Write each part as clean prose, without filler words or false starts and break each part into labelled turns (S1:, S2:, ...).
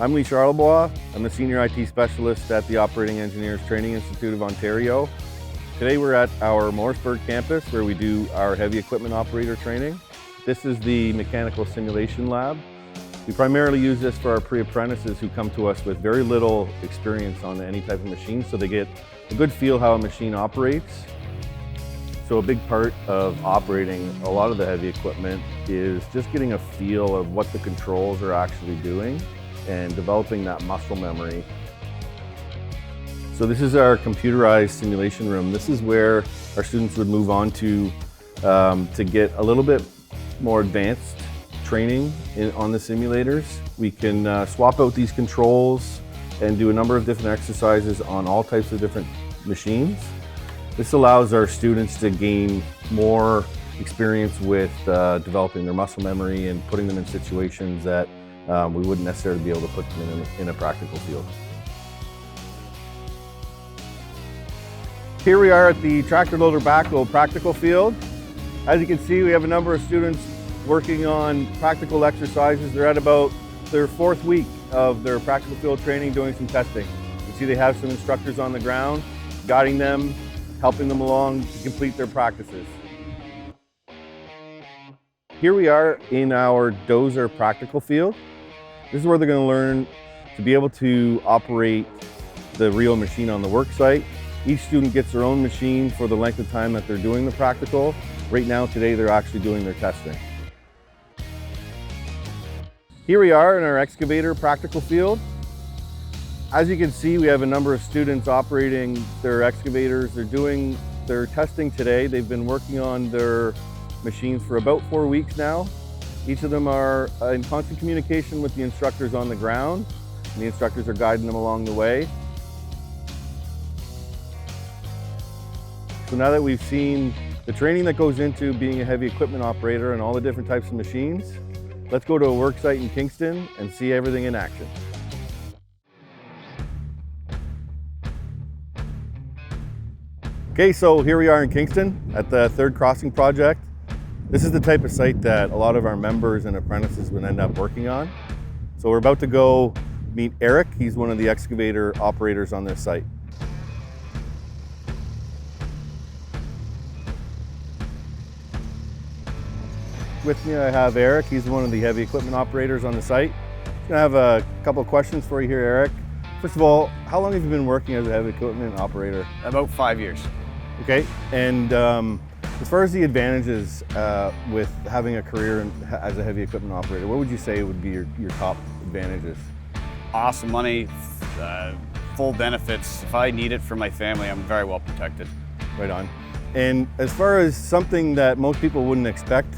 S1: I'm Lee Charlebois. I'm the Senior IT Specialist at the Operating Engineers Training Institute of Ontario. Today we're at our Morrisburg campus where we do our heavy equipment operator training. This is the mechanical simulation lab. We primarily use this for our pre-apprentices who come to us with very little experience on any type of machine, so they get a good feel how a machine operates. So a big part of operating a lot of the heavy equipment is just getting a feel of what the controls are actually doing and developing that muscle memory. So this is our computerized simulation room. This is where our students would move on to get a little bit more advanced training on the simulators. We can swap out these controls and do a number of different exercises on all types of different machines. This allows our students to gain more experience with developing their muscle memory and putting them in situations that we wouldn't necessarily be able to put them in a practical field. Here we are at the tractor loader backhoe practical field. As you can see, we have a number of students working on practical exercises. They're at about their 4th week of their practical field training, doing some testing. You can see they have some instructors on the ground, guiding them, helping them along to complete their practices. Here we are in our dozer practical field. This is where they're going to learn to be able to operate the real machine on the work site. Each student gets their own machine for the length of time that they're doing the practical. Right now, today, they're actually doing their testing. Here we are in our excavator practical field. As you can see, we have a number of students operating their excavators. They're doing their testing today. They've been working on their machines for about 4 weeks now. Each of them are in constant communication with the instructors on the ground, and the instructors are guiding them along the way. So now that we've seen the training that goes into being a heavy equipment operator and all the different types of machines, let's go to a work site in Kingston and see everything in action. Okay, so here we are in Kingston at the Third Crossing project. This is the type of site that a lot of our members and apprentices would end up working on. So we're about to go meet Eric. He's one of the excavator operators on this site. With me I have Eric. He's one of the heavy equipment operators on the site. I'm gonna have a couple of questions for you here, Eric. First of all, how long have you been working as a heavy equipment operator?
S2: About 5 years.
S1: Okay, and as far as the advantages with having a career as a heavy equipment operator, what would you say would be your top advantages?
S2: Awesome money, full benefits. If I need it for my family, I'm very well protected.
S1: Right on. And as far as something that most people wouldn't expect,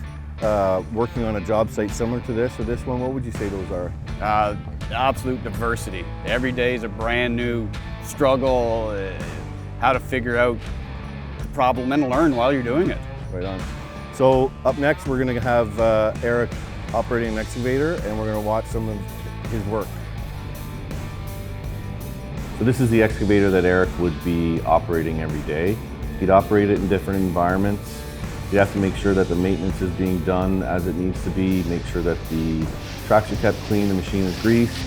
S1: working on a job site similar to this or this one, what would you say those are?
S2: Absolute diversity. Every day is a brand new struggle, how to figure out the problem and learn while you're doing it.
S1: Right on. So up next, we're going to have Eric operating an excavator, and we're going to watch some of his work. So this is the excavator that Eric would be operating every day. He'd operate it in different environments. You have to make sure that the maintenance is being done as it needs to be, make sure that the tracks are kept clean, the machine is greased.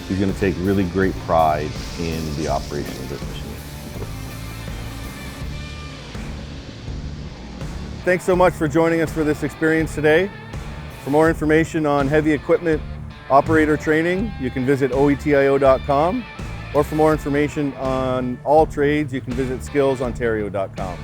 S1: He's going to take really great pride in the operation of this machine. Thanks so much for joining us for this experience today. For more information on heavy equipment operator training, you can visit oetio.com, or for more information on all trades, you can visit skillsontario.com.